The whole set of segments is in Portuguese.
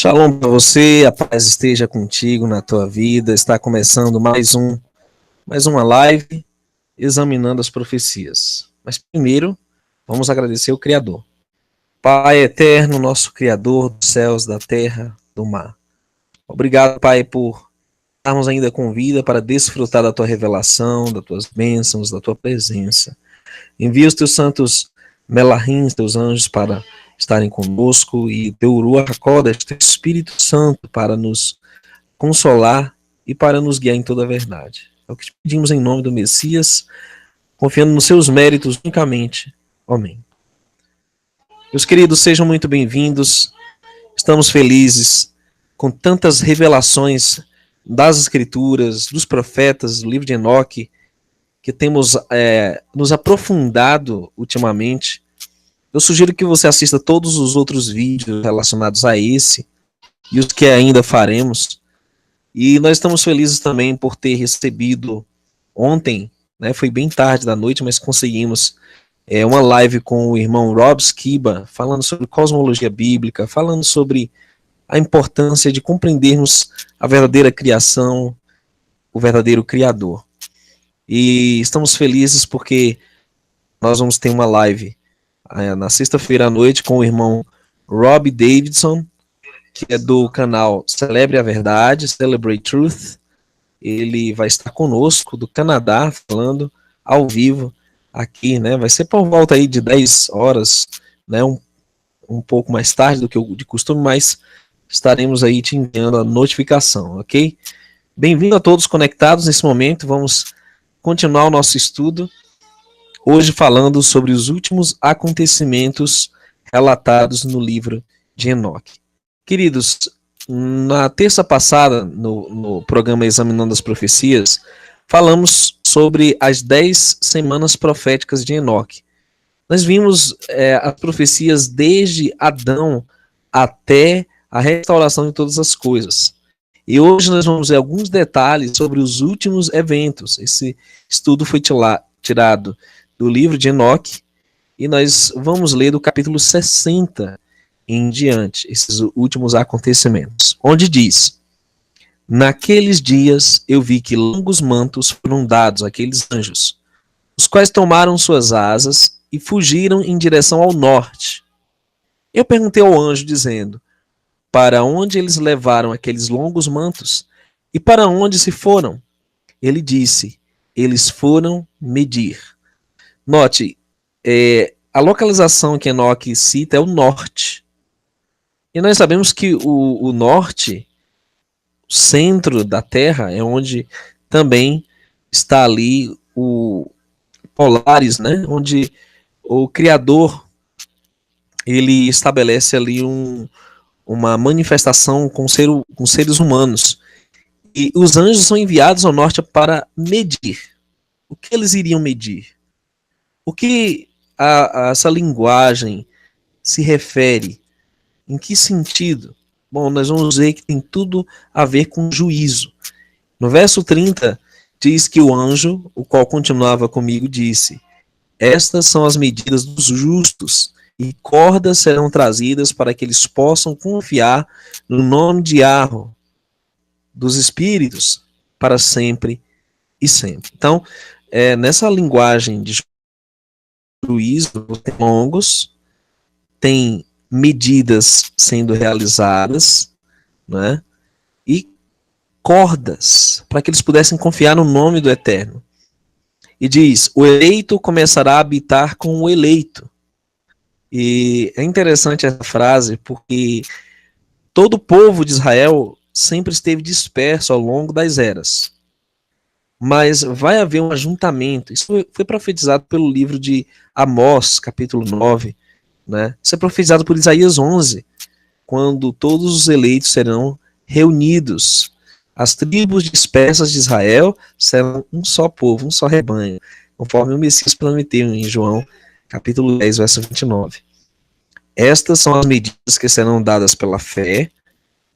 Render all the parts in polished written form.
Shalom para você, a paz esteja contigo na tua vida. Está começando mais uma live examinando as profecias. Mas primeiro, vamos agradecer o Criador. Pai eterno, nosso Criador dos céus, da terra, do mar. Obrigado, Pai, por estarmos ainda com vida para desfrutar da tua revelação, das tuas bênçãos, da tua presença. Envia os teus santos melahins, teus anjos, para estarem conosco, e teu Ruach HaKodesh, teu Espírito Santo, para nos consolar e para nos guiar em toda a verdade. É o que te pedimos em nome do Messias, confiando nos seus méritos unicamente. Amém. Meus queridos, sejam muito bem-vindos. Estamos felizes com tantas revelações das Escrituras, dos profetas, do livro de Enoque, que temos nos aprofundado ultimamente. Eu sugiro que você assista todos os outros vídeos relacionados a esse e os que ainda faremos. E nós estamos felizes também por ter recebido ontem, né, foi bem tarde da noite, mas conseguimos uma live com o irmão Rob Skiba, falando sobre cosmologia bíblica, falando sobre a importância de compreendermos a verdadeira criação, o verdadeiro Criador. E estamos felizes porque nós vamos ter uma live na sexta-feira à noite com o irmão Rob Davidson, que é do canal Celebre a Verdade, Celebrate Truth. Ele vai estar conosco do Canadá, falando ao vivo aqui, né? Vai ser por volta aí de 10 horas, né? Um pouco mais tarde do que de costume, mas estaremos aí te enviando a notificação, ok? Bem-vindo a todos conectados nesse momento. Vamos continuar o nosso estudo, hoje falando sobre os últimos acontecimentos relatados no livro de Enoque. Queridos, na terça passada, no programa Examinando as Profecias, falamos sobre as 10 semanas proféticas de Enoque. Nós vimos as profecias desde Adão até a restauração de todas as coisas. E hoje nós vamos ver alguns detalhes sobre os últimos eventos. Esse estudo foi tirado do livro de Enoque, e nós vamos ler do capítulo 60 em diante, esses últimos acontecimentos, onde diz: naqueles dias eu vi que longos mantos foram dados àqueles anjos, os quais tomaram suas asas e fugiram em direção ao norte. Eu perguntei ao anjo, dizendo: para onde eles levaram aqueles longos mantos? E para onde se foram? Ele disse: eles foram medir. Note, a localização que Enoque cita é o norte. E nós sabemos que o norte, o centro da Terra, é onde também está ali o Polaris, né? Onde o Criador ele estabelece ali uma manifestação com seres humanos. E os anjos são enviados ao norte para medir. O que eles iriam medir? O que essa linguagem se refere? Em que sentido? Bom, nós vamos ver que tem tudo a ver com juízo. No verso 30, diz que o anjo, o qual continuava comigo, disse: estas são as medidas dos justos, e cordas serão trazidas para que eles possam confiar no nome de Yahweh, dos espíritos, para sempre e sempre. Então, nessa linguagem de juízo, tem longos, tem medidas sendo realizadas, né? E cordas, para que eles pudessem confiar no nome do Eterno. E diz: o eleito começará a habitar com o eleito. E é interessante essa frase, porque todo o povo de Israel sempre esteve disperso ao longo das eras. Mas vai haver um ajuntamento. Isso foi profetizado pelo livro de Amós, capítulo 9. Né? Isso é profetizado por Isaías 11, quando todos os eleitos serão reunidos. As tribos dispersas de Israel serão um só povo, um só rebanho, conforme o Messias prometeu em João, capítulo 10, verso 29. Estas são as medidas que serão dadas pela fé,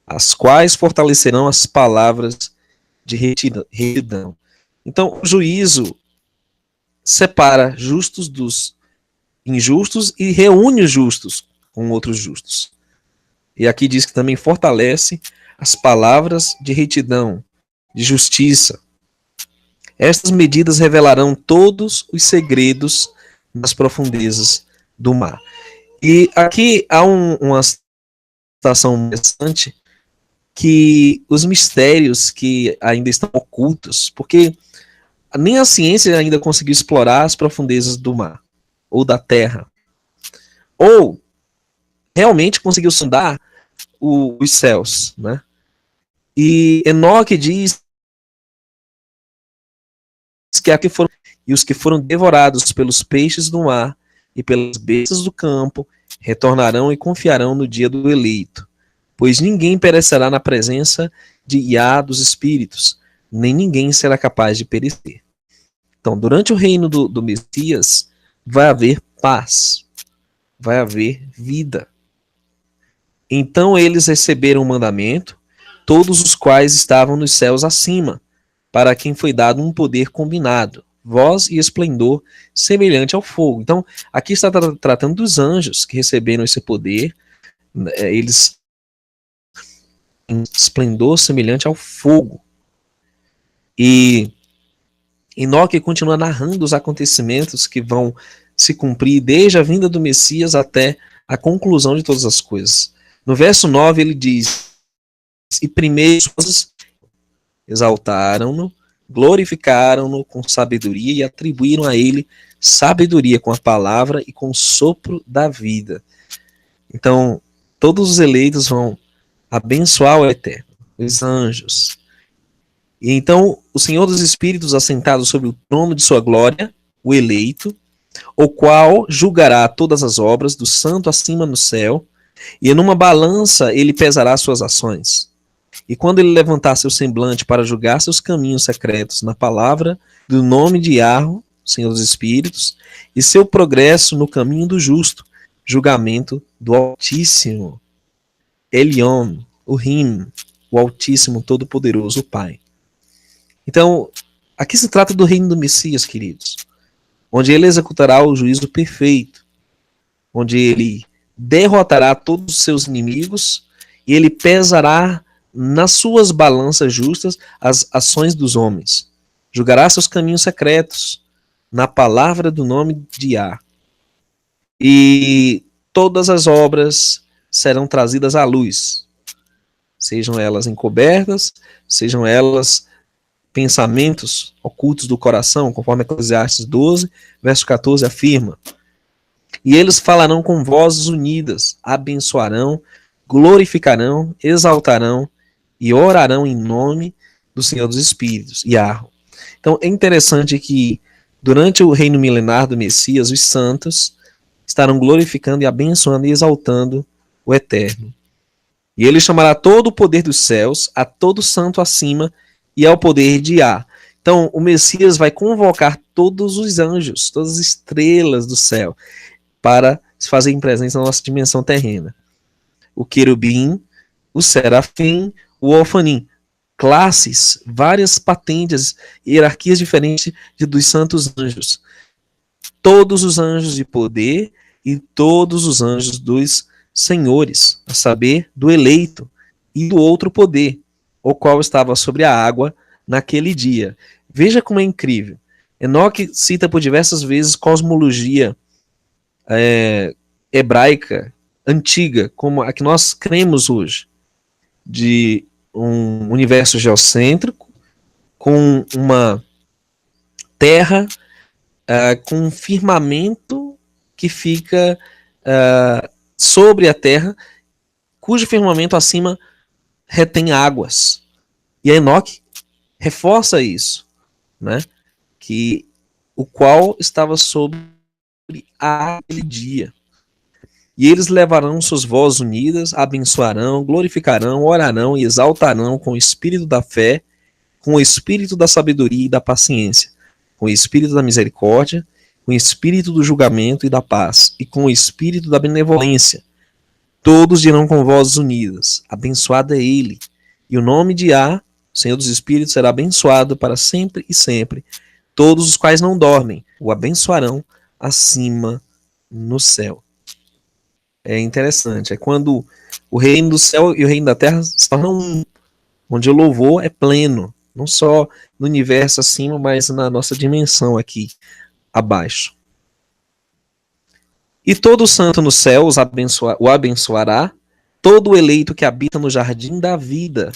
as quais fortalecerão as palavras de retidão. Então, o juízo separa justos dos injustos e reúne os justos com outros justos. E aqui diz que também fortalece as palavras de retidão, de justiça. Estas medidas revelarão todos os segredos das profundezas do mar. E aqui há uma citação interessante, que os mistérios que ainda estão ocultos, porque nem a ciência ainda conseguiu explorar as profundezas do mar, ou da terra, ou realmente conseguiu sondar os céus, né? E Enoque diz que aqui foram e os que foram devorados pelos peixes do mar e pelas bestas do campo retornarão e confiarão no dia do eleito, pois ninguém perecerá na presença de Iá dos espíritos, nem ninguém será capaz de perecer. Então, durante o reino do Messias, vai haver paz, vai haver vida. Então eles receberam o mandamento, todos os quais estavam nos céus acima, para quem foi dado um poder combinado, voz e esplendor semelhante ao fogo. Então, aqui está tratando dos anjos que receberam esse poder, eles têm esplendor semelhante ao fogo. E Enoque continua narrando os acontecimentos que vão se cumprir desde a vinda do Messias até a conclusão de todas as coisas. No verso 9 ele diz: e primeiro exaltaram-no, glorificaram-no com sabedoria e atribuíram a ele sabedoria com a palavra e com o sopro da vida. Então, todos os eleitos vão abençoar o Eterno, os anjos. E então, o Senhor dos Espíritos, assentado sobre o trono de sua glória, o eleito, o qual julgará todas as obras do santo acima no céu, e numa balança ele pesará suas ações. E quando ele levantar seu semblante para julgar seus caminhos secretos na palavra do nome de Yahweh, Senhor dos Espíritos, e seu progresso no caminho do justo, julgamento do Altíssimo, Elion, o Rim, o Altíssimo Todo-Poderoso, o Pai. Então, aqui se trata do reino do Messias, queridos, onde ele executará o juízo perfeito, onde ele derrotará todos os seus inimigos e ele pesará nas suas balanças justas as ações dos homens. Julgará seus caminhos secretos na palavra do nome de Yah. E todas as obras serão trazidas à luz, sejam elas encobertas, sejam elas pensamentos ocultos do coração, conforme Eclesiastes 12, verso 14 afirma. E eles falarão com vozes unidas, abençoarão, glorificarão, exaltarão e orarão em nome do Senhor dos Espíritos, Yahweh. Então é interessante que durante o reino milenar do Messias, os santos estarão glorificando e abençoando e exaltando o Eterno. E ele chamará todo o poder dos céus, a todo santo acima e ao poder de Yah. Então o Messias vai convocar todos os anjos, todas as estrelas do céu, para se fazerem presença na nossa dimensão terrena. O querubim, o serafim, o ofanim. Classes, várias patentes, hierarquias diferentes dos santos anjos. Todos os anjos de poder e todos os anjos dos senhores, a saber, do eleito e do outro poder, o qual estava sobre a água naquele dia. Veja como é incrível. Enoque cita por diversas vezes cosmologia hebraica antiga, como a que nós cremos hoje, de um universo geocêntrico, com uma terra, com um firmamento que fica sobre a terra, cujo firmamento acima retém águas. E Enoque reforça isso, né? Que o qual estava sobre aquele dia. E eles levarão suas vozes unidas, abençoarão, glorificarão, orarão e exaltarão com o espírito da fé, com o espírito da sabedoria e da paciência, com o espírito da misericórdia, com o espírito do julgamento e da paz, e com o espírito da benevolência. Todos dirão com vozes unidas: abençoado é ele, e o nome de Yah, Senhor dos Espíritos, será abençoado para sempre e sempre. Todos os quais não dormem o abençoarão acima no céu. é interessante. É quando o reino do céu e o reino da terra se tornam um, onde o louvor é pleno, não só no universo acima, mas na nossa dimensão aqui abaixo. E todo santo no céu o abençoará, todo eleito que habita no jardim da vida,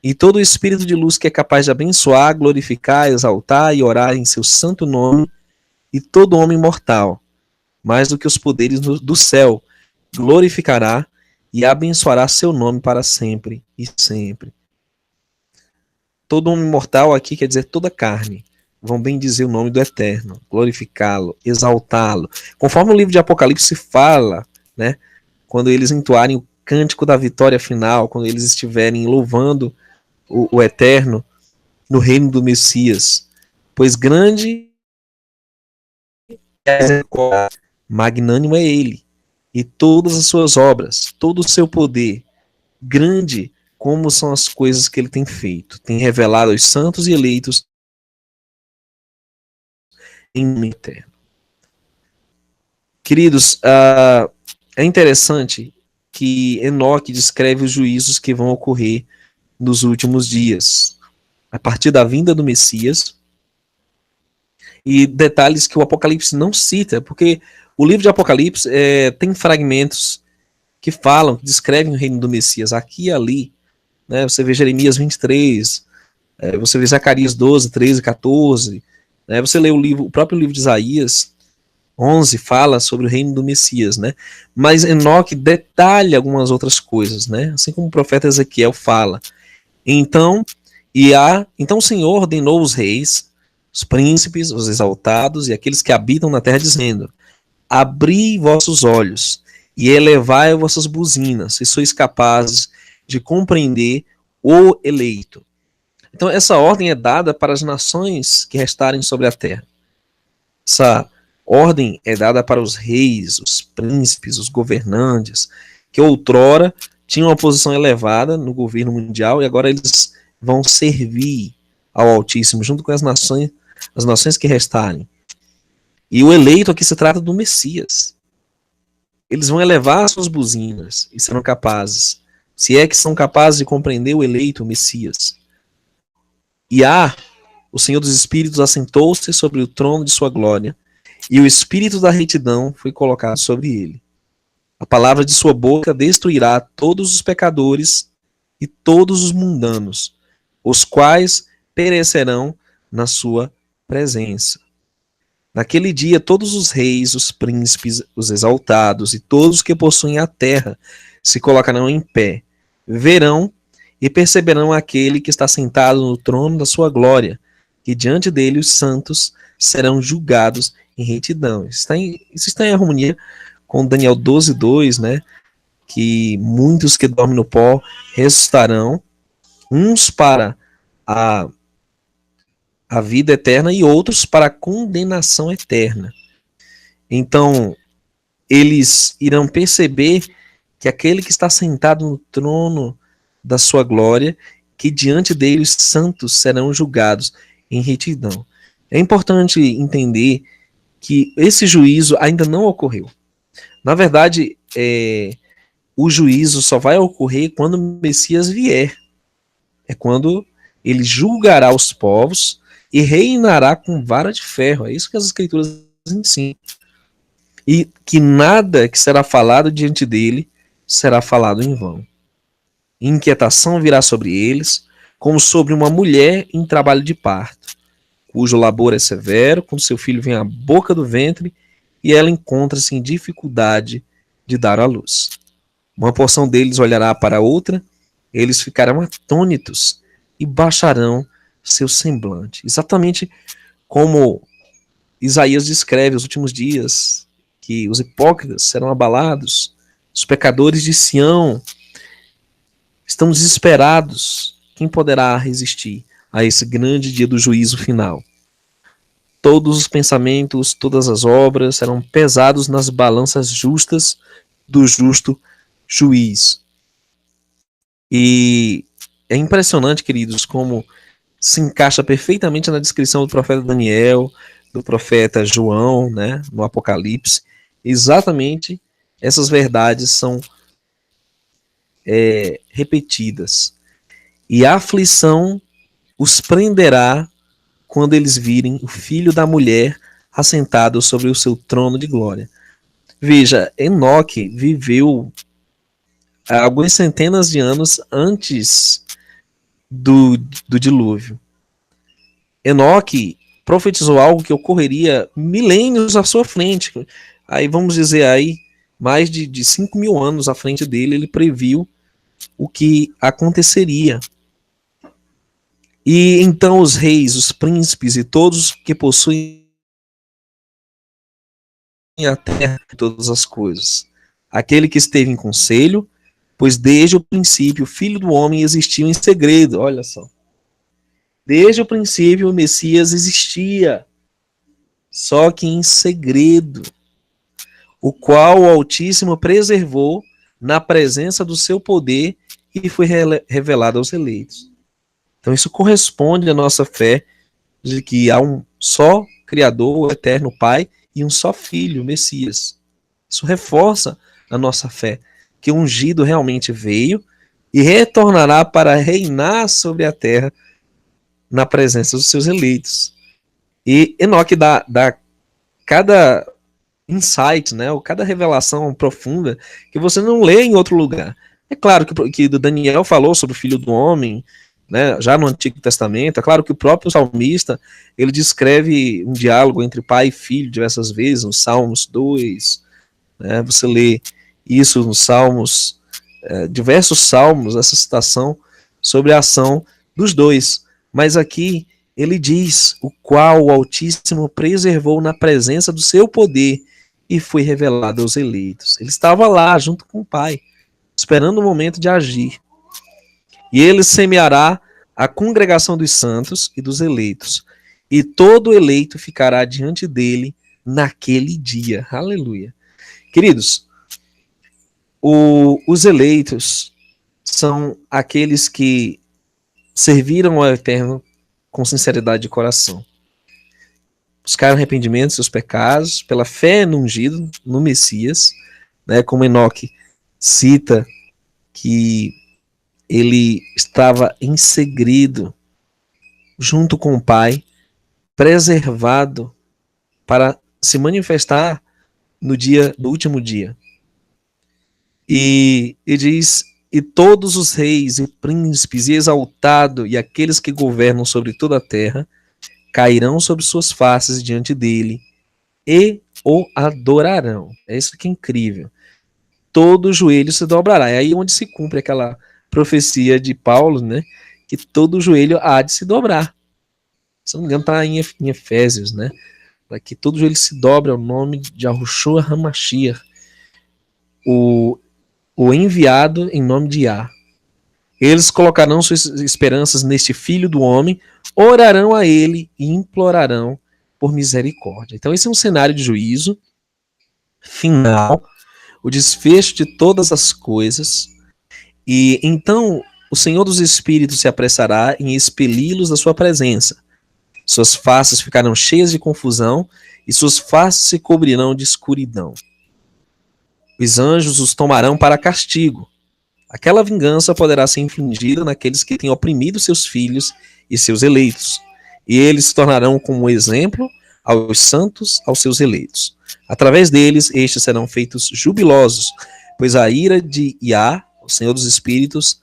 e todo espírito de luz que é capaz de abençoar, glorificar, exaltar e orar em seu santo nome, e todo homem mortal, mais do que os poderes do céu, glorificará e abençoará seu nome para sempre e sempre. Todo homem mortal aqui quer dizer toda carne. Vão bem dizer o nome do Eterno, glorificá-lo, exaltá-lo. Conforme o livro de Apocalipse fala, né, quando eles entoarem o cântico da vitória final, quando eles estiverem louvando o Eterno no reino do Messias. Pois grande é magnânimo é ele, e todas as suas obras, todo o seu poder, grande como são as coisas que ele tem feito. Tem revelado aos santos e eleitos em nome eterno. Queridos, é interessante que Enoque descreve os juízos que vão ocorrer nos últimos dias, a partir da vinda do Messias, e detalhes que o Apocalipse não cita, porque o livro de Apocalipse tem fragmentos que falam, que descrevem o reino do Messias aqui e ali, né? Você vê Jeremias 23, você vê Zacarias 12, 13, 14, né? Você lê o próprio livro de Isaías 11 fala sobre o reino do Messias, né? Mas Enoque detalha algumas outras coisas, né? Assim como o profeta Ezequiel fala. Então o Senhor ordenou os reis, os príncipes, os exaltados e aqueles que habitam na terra, dizendo: abri vossos olhos e elevai vossas buzinas, se sois capazes de compreender o eleito. Então essa ordem é dada para as nações que restarem sobre a terra. Essa ordem é dada para os reis, os príncipes, os governantes, que outrora tinham uma posição elevada no governo mundial e agora eles vão servir ao Altíssimo junto com as nações que restarem. E o eleito aqui se trata do Messias. Eles vão elevar suas buzinas e serão capazes, se é que são capazes de compreender o eleito, o Messias. E o Senhor dos Espíritos assentou-se sobre o trono de sua glória, e o Espírito da retidão foi colocado sobre ele. A palavra de sua boca destruirá todos os pecadores e todos os mundanos, os quais perecerão na sua presença. Naquele dia, todos os reis, os príncipes, os exaltados e todos os que possuem a terra se colocarão em pé, verão e perceberão aquele que está sentado no trono da sua glória, e diante dele os santos serão julgados em retidão. Isso está em harmonia com Daniel 12:2, né? Que muitos que dormem no pó ressuscitarão, uns para a vida eterna e outros para a condenação eterna. Então, eles irão perceber que aquele que está sentado no trono da sua glória, que diante dele os santos serão julgados em retidão. É importante entender que esse juízo ainda não ocorreu. Na verdade, o juízo só vai ocorrer quando o Messias vier. É quando ele julgará os povos e reinará com vara de ferro. É isso que as Escrituras ensinam. E que nada que será falado diante dele será falado em vão. Inquietação virá sobre eles, como sobre uma mulher em trabalho de parto, cujo labor é severo, quando seu filho vem à boca do ventre e ela encontra-se em dificuldade de dar à luz. Uma porção deles olhará para a outra, eles ficarão atônitos e baixarão seu semblante. Exatamente como Isaías descreve os últimos dias, que os hipócritas serão abalados, os pecadores de Sião estão desesperados. Quem poderá resistir a esse grande dia do juízo final? Todos os pensamentos, todas as obras serão pesados nas balanças justas do justo juiz. E é impressionante, queridos, como se encaixa perfeitamente na descrição do profeta Daniel, do profeta João, né, no Apocalipse, exatamente essas verdades são repetidas. E a aflição os prenderá quando eles virem o filho da mulher assentado sobre o seu trono de glória. Veja, Enoque viveu algumas centenas de anos antes do dilúvio. Enoque profetizou algo que ocorreria milênios à sua frente. Aí vamos dizer aí, mais de 5.000 anos à frente dele, ele previu o que aconteceria. E então os reis, os príncipes e todos que possuem a terra e todas as coisas. Aquele que esteve em conselho, pois desde o princípio o Filho do Homem existiu em segredo. Olha só. Desde o princípio o Messias existia, só que em segredo, o qual o Altíssimo preservou na presença do seu poder e foi revelado aos eleitos. Então isso corresponde à nossa fé de que há um só Criador, o Eterno Pai, e um só Filho, o Messias. Isso reforça a nossa fé, que o ungido realmente veio e retornará para reinar sobre a terra na presença dos seus eleitos. E Enoque dá cada insight, né, ou cada revelação profunda que você não lê em outro lugar. É claro que Daniel falou sobre o Filho do Homem, né, já no Antigo Testamento. É claro que o próprio salmista, ele descreve um diálogo entre pai e filho diversas vezes, nos Salmos 2, né, você lê isso nos Salmos, diversos Salmos, essa citação sobre a ação dos dois. Mas aqui ele diz, o qual o Altíssimo preservou na presença do seu poder e foi revelado aos eleitos. Ele estava lá junto com o Pai, esperando o momento de agir. E ele semeará a congregação dos santos e dos eleitos, e todo eleito ficará diante dele naquele dia. Aleluia. Queridos, os eleitos são aqueles que serviram ao Eterno com sinceridade de coração. Buscaram arrependimento de seus pecados, pela fé no ungido, no Messias, né, como Enoque cita que ele estava em segredo, junto com o Pai, preservado para se manifestar no último dia. E diz, e todos os reis e príncipes e exaltados e aqueles que governam sobre toda a terra cairão sobre suas faces diante dele e o adorarão. É isso que é incrível. Todo joelho se dobrará. É aí onde se cumpre aquela profecia de Paulo, né? Que todo joelho há de se dobrar. Se não me engano, está em Efésios, né? Para que todo joelho se dobre ao nome de Yahushua HaMashiach, o enviado em nome de Yah. Eles colocarão suas esperanças neste Filho do Homem, orarão a ele e implorarão por misericórdia. Então esse é um cenário de juízo final, o desfecho de todas as coisas, e então o Senhor dos Espíritos se apressará em expeli-los da sua presença. Suas faces ficarão cheias de confusão e suas faces se cobrirão de escuridão. Os anjos os tomarão para castigo. Aquela vingança poderá ser infligida naqueles que têm oprimido seus filhos e seus eleitos, e eles se tornarão como exemplo aos santos, aos seus eleitos. Através deles, estes serão feitos jubilosos, pois a ira de Yah, o Senhor dos Espíritos,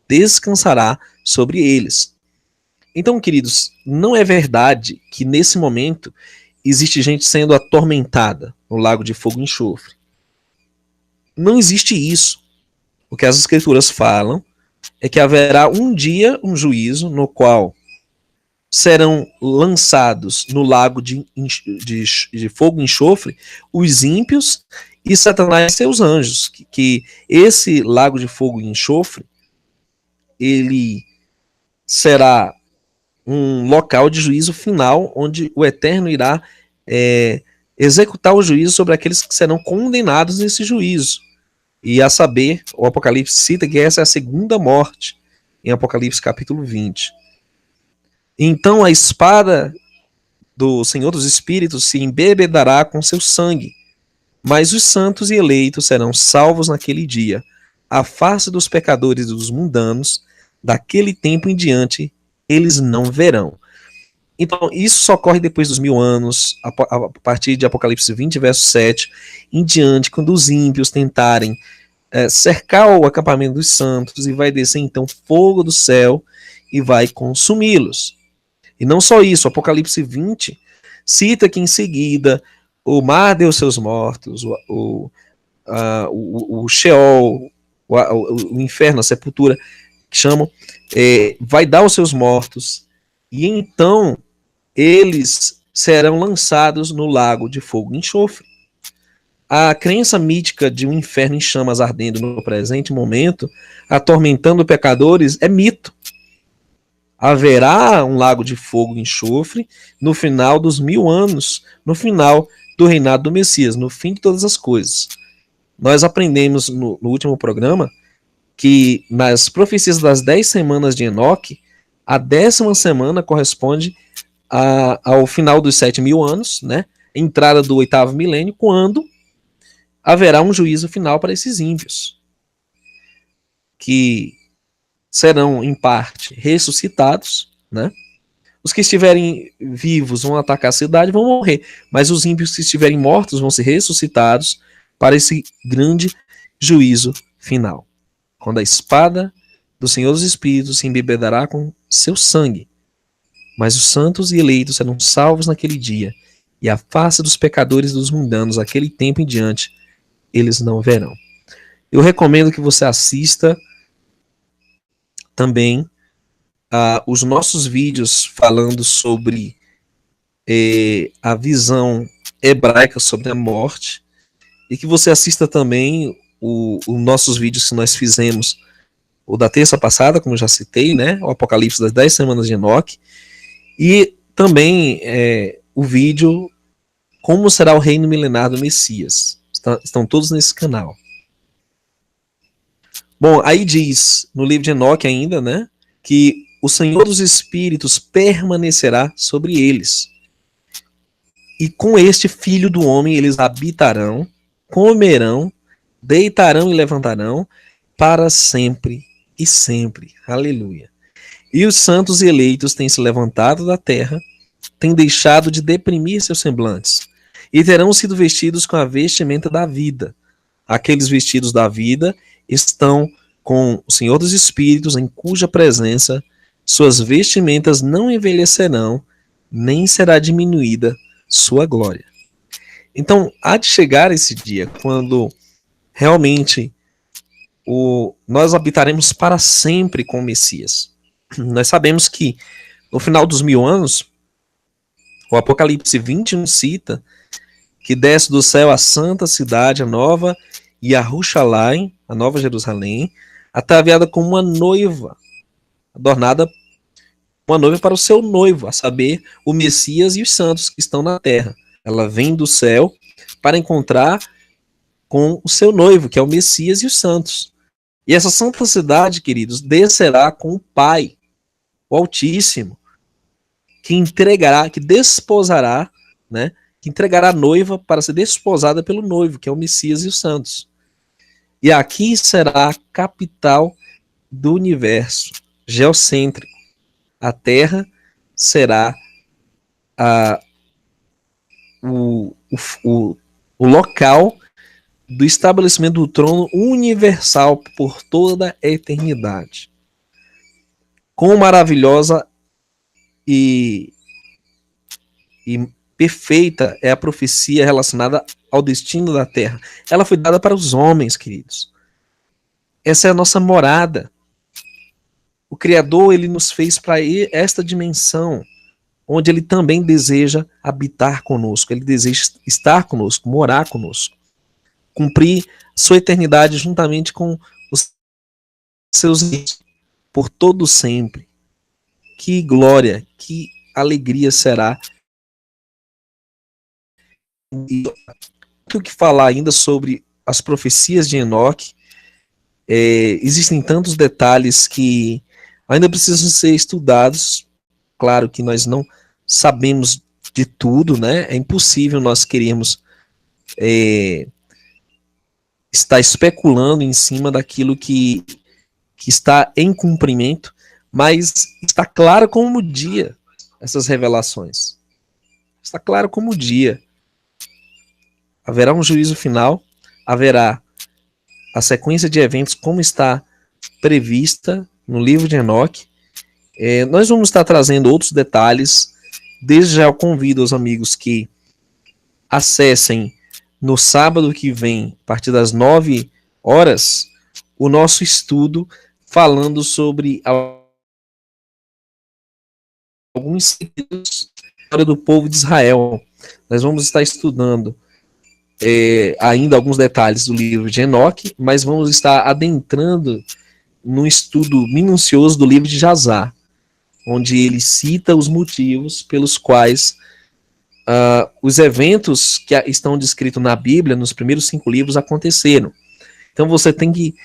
descansará sobre eles. Então, queridos, não é verdade que nesse momento existe gente sendo atormentada no lago de fogo e enxofre. Não existe isso. O que as escrituras falam é que haverá um dia um juízo no qual serão lançados no lago de fogo e enxofre os ímpios e Satanás e seus anjos. Que esse lago de fogo e enxofre, ele será um local de juízo final, onde o Eterno irá executar o juízo sobre aqueles que serão condenados nesse juízo. E a saber, o Apocalipse cita que essa é a segunda morte, em Apocalipse capítulo 20. Então a espada do Senhor dos Espíritos se embebedará com seu sangue, Mas os santos e eleitos serão salvos naquele dia. A face dos pecadores e dos mundanos, daquele tempo em diante, eles não verão. Então, isso só ocorre depois dos 1000 anos, a partir de Apocalipse 20, verso 7, em diante, quando os ímpios tentarem cercar o acampamento dos santos, e vai descer então fogo do céu e vai consumi-los. E não só isso, Apocalipse 20 cita que em seguida o mar deu seus mortos, o Sheol, o inferno, a sepultura, que chamam, vai dar os seus mortos, e então eles serão lançados no lago de fogo e enxofre. A crença mítica de um inferno em chamas ardendo no presente momento, atormentando pecadores, é mito. Haverá um lago de fogo e enxofre no final dos 1000 anos, no final do reinado do Messias, no fim de todas as coisas. Nós aprendemos no último programa que nas profecias das 10 semanas de Enoque, a 10ª semana corresponde ao final dos 7000 anos, né? Entrada do 8º milênio, quando haverá um juízo final para esses ímpios, que serão, em parte, ressuscitados, né? Os que estiverem vivos vão atacar a cidade e vão morrer, mas os ímpios que estiverem mortos vão ser ressuscitados para esse grande juízo final, quando a espada do Senhor dos Espíritos se embebedará com seu sangue. Mas os santos e eleitos serão salvos naquele dia, e a face dos pecadores e dos mundanos, aquele tempo em diante, eles não verão. Eu recomendo que você assista também os nossos vídeos falando sobre a visão hebraica sobre a morte, e que você assista também os nossos vídeos que nós fizemos, o da terça passada, como eu já citei, né, o Apocalipse das 10 semanas de Enoque, e também o vídeo Como será o reino milenar do Messias. Estão todos nesse canal. Bom, aí diz no livro de Enoque ainda, né, que o Senhor dos Espíritos permanecerá sobre eles. E com este filho do homem eles habitarão, comerão, deitarão e levantarão para sempre e sempre. Aleluia. E os santos eleitos têm se levantado da terra, têm deixado de deprimir seus semblantes, e terão sido vestidos com a vestimenta da vida. Aqueles vestidos da vida estão com o Senhor dos Espíritos, em cuja presença suas vestimentas não envelhecerão, nem será diminuída sua glória. Então, há de chegar esse dia, quando realmente nós habitaremos para sempre com o Messias. Nós sabemos que no final dos 1000 anos, o Apocalipse 21 cita que desce do céu a santa cidade, a nova Yahushalaim, a nova Jerusalém, ataviada como uma noiva, adornada uma noiva para o seu noivo, a saber, o Messias e os santos que estão na terra. Ela vem do céu para encontrar com o seu noivo, que é o Messias e os santos. E essa santa cidade, queridos, descerá com o Pai, o Altíssimo, que entregará, que desposará, né, que entregará a noiva para ser desposada pelo noivo, que é o Messias e os santos. E aqui será a capital do universo, geocêntrico. A Terra será o local do estabelecimento do trono universal por toda a eternidade. Quão maravilhosa e perfeita é a profecia relacionada ao destino da Terra. Ela foi dada para os homens, queridos. Essa é a nossa morada. O Criador, ele nos fez para esta dimensão, onde ele também deseja habitar conosco, ele deseja estar conosco, morar conosco, cumprir sua eternidade juntamente com os seus filhos, por todo sempre. Que glória, que alegria será. E o que falar ainda sobre as profecias de Enoque. Existem tantos detalhes que ainda precisam ser estudados. Claro que nós não sabemos de tudo, né? É impossível nós queremos está especulando em cima daquilo que está em cumprimento, mas está claro como o dia essas revelações. Está claro como o dia. Haverá um juízo final, haverá a sequência de eventos como está prevista no livro de Enoque. Nós vamos estar trazendo outros detalhes. Desde já eu convido os amigos que acessem no sábado que vem, a partir das 9 horas, o nosso estudo falando sobre alguns segredos da história do povo de Israel. Nós vamos estar estudando ainda alguns detalhes do livro de Enoque, mas vamos estar adentrando num estudo minucioso do livro de Jazar, onde ele cita os motivos pelos quais os eventos que estão descritos na Bíblia, nos primeiros 5 livros, aconteceram. Então você tem que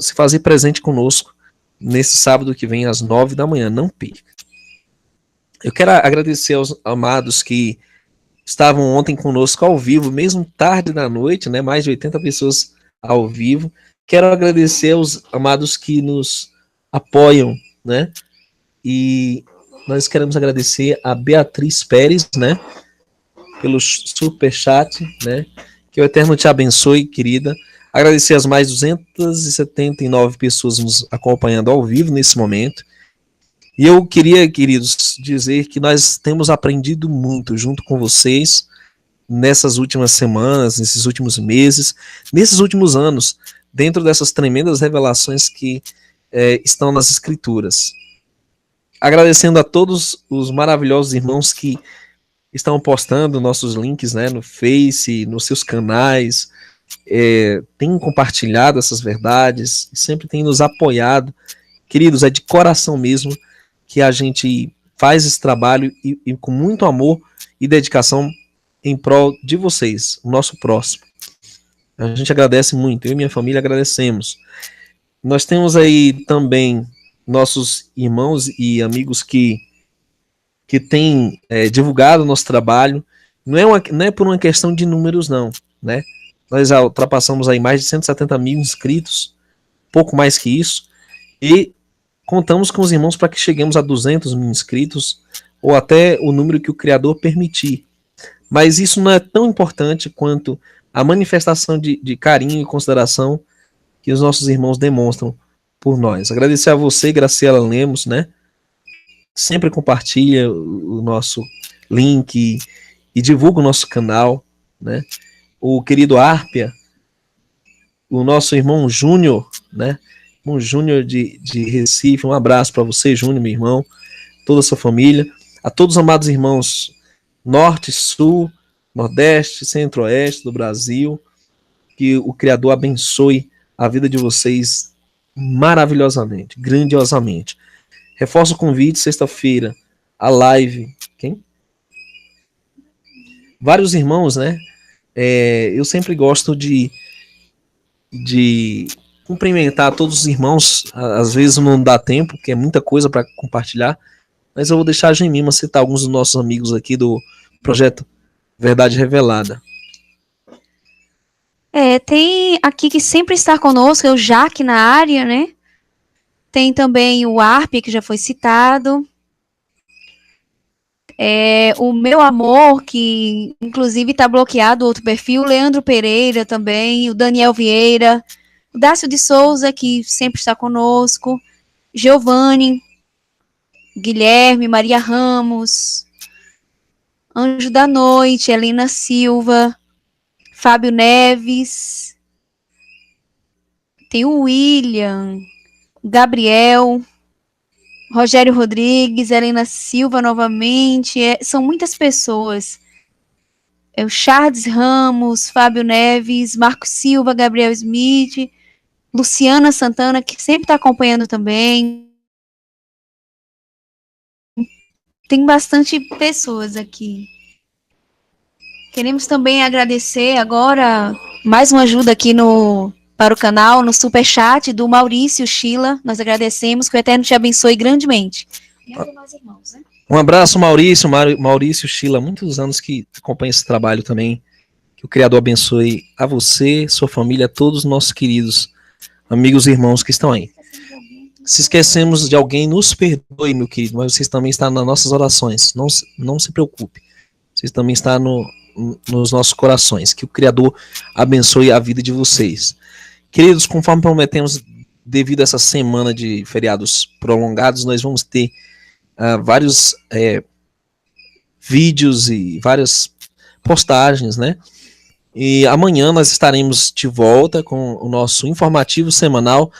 se fazer presente conosco nesse sábado que vem às 9 da manhã, não perca. Eu quero agradecer aos amados que estavam ontem conosco ao vivo, mesmo tarde da noite, né? Mais de 80 pessoas ao vivo. Quero agradecer aos amados que nos apoiam, né? E nós queremos agradecer a Beatriz Pérez, né? Pelo superchat, né? Que o Eterno te abençoe, querida. Agradecer as mais 279 pessoas nos acompanhando ao vivo nesse momento. E eu queria, queridos, dizer que nós temos aprendido muito junto com vocês nessas últimas semanas, nesses últimos meses, nesses últimos anos, dentro dessas tremendas revelações que estão nas Escrituras. Agradecendo a todos os maravilhosos irmãos que estão postando nossos links, né, no Face, nos seus canais, têm compartilhado essas verdades, sempre têm nos apoiado. Queridos, é de coração mesmo que a gente faz esse trabalho e com muito amor e dedicação em prol de vocês, o nosso próximo. A gente agradece muito, eu e minha família agradecemos. Nós temos aí também nossos irmãos e amigos que têm divulgado o nosso trabalho. Não é por uma questão de números, não, né? Nós já ultrapassamos aí mais de 170 mil inscritos, pouco mais que isso, e contamos com os irmãos para que cheguemos a 200 mil inscritos, ou até o número que o Criador permitir. Mas isso não é tão importante quanto a manifestação de carinho e consideração que os nossos irmãos demonstram por nós. Agradecer a você, Graciela Lemos, né? Sempre compartilha o nosso link e divulga o nosso canal, né? O querido Árpia, o nosso irmão Júnior, né? Um Júnior de Recife, um abraço para você, Júnior, meu irmão, toda a sua família, a todos os amados irmãos Norte, Sul, Nordeste, Centro-Oeste do Brasil, que o Criador abençoe a vida de vocês maravilhosamente, grandiosamente. Reforço o convite, sexta-feira, a live. Quem? Vários irmãos, né? Eu sempre gosto de cumprimentar todos os irmãos. Às vezes não dá tempo, porque é muita coisa para compartilhar, mas eu vou deixar a Gemima citar alguns dos nossos amigos aqui do projeto Verdade Revelada. Tem aqui que sempre está conosco, o Jaque na área, né? Tem também o Arp, que já foi citado. O Meu Amor, que inclusive está bloqueado, outro perfil. O Leandro Pereira também, o Daniel Vieira. O Dácio de Souza, que sempre está conosco. Giovanni, Guilherme, Maria Ramos. Anjo da Noite, Helena Silva. Fábio Neves. Tem o William, Gabriel, Rogério Rodrigues, Helena Silva novamente. São muitas pessoas. O Charles Ramos, Fábio Neves, Marco Silva, Gabriel Smith, Luciana Santana, que sempre está acompanhando também. Tem bastante pessoas aqui. Queremos também agradecer agora mais uma ajuda aqui para o canal, no superchat do Maurício Sheila. Nós agradecemos, que o Eterno te abençoe grandemente. E aos demais irmãos, né? Um abraço, Maurício Sheila, muitos anos que acompanha esse trabalho também. Que Que o Criador abençoe a você, sua família, a todos os nossos queridos amigos e irmãos que estão aí. Se esquecemos de alguém, nos perdoe, meu querido, mas vocês também estão nas nossas orações. Não se preocupe. Vocês também estão nos nossos corações. Que o Criador abençoe a vida de vocês. Queridos, conforme prometemos, devido a essa semana de feriados prolongados, nós vamos ter vários vídeos e várias postagens, né? E amanhã nós estaremos de volta com o nosso informativo semanal,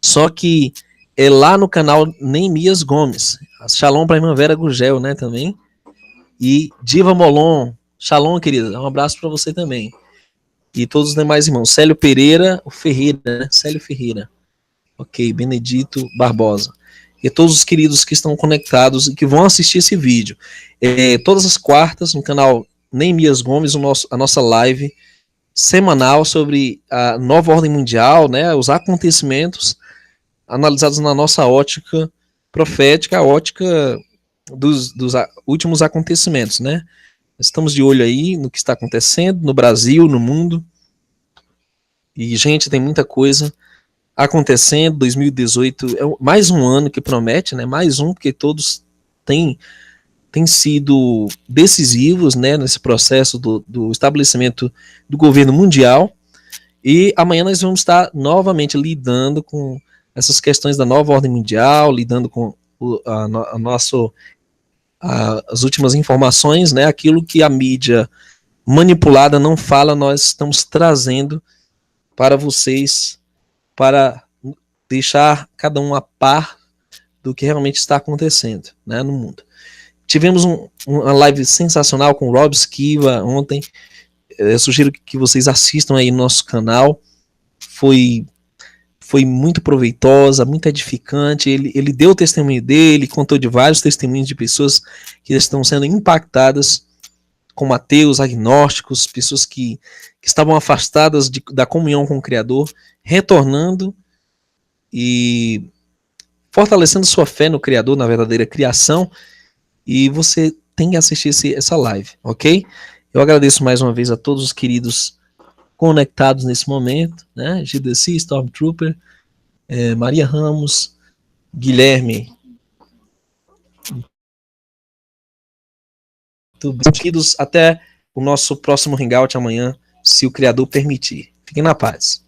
só que é lá no canal Neemias Gomes. Shalom para a irmã Vera Gugel, né, também. E Diva Molon. Shalom, querida. Um abraço para você também. E todos os demais irmãos. Célio Pereira, o Ferreira, né? Célio Ferreira. Ok, Benedito Barbosa. E todos os queridos que estão conectados e que vão assistir esse vídeo. Todas as quartas, no canal Neemias Gomes, a nossa live semanal sobre a nova ordem mundial, né? Os acontecimentos analisados na nossa ótica profética, a ótica dos últimos acontecimentos, né? Estamos de olho aí no que está acontecendo no Brasil, no mundo. E, gente, tem muita coisa acontecendo. 2018 é mais um ano que promete, né? Mais um, porque todos têm sido decisivos, né, nesse processo do estabelecimento do governo mundial. E amanhã nós vamos estar novamente lidando com essas questões da nova ordem mundial, lidando com as últimas informações, né, aquilo que a mídia manipulada não fala, nós estamos trazendo para vocês, para deixar cada um a par do que realmente está acontecendo, né, no mundo. Tivemos uma live sensacional com o Rob Esquiva ontem. Eu sugiro que vocês assistam aí no nosso canal. Foi muito proveitosa, muito edificante. Ele deu o testemunho dele, contou de vários testemunhos de pessoas que estão sendo impactadas com ateus, agnósticos, pessoas que estavam afastadas da comunhão com o Criador, retornando e fortalecendo sua fé no Criador, na verdadeira criação. E você tem que assistir essa live, ok? Eu agradeço mais uma vez a todos os queridos conectados nesse momento, né? GDC, Stormtrooper, Maria Ramos, Guilherme. Queridos, até o nosso próximo hangout amanhã, se o Criador permitir. Fiquem na paz.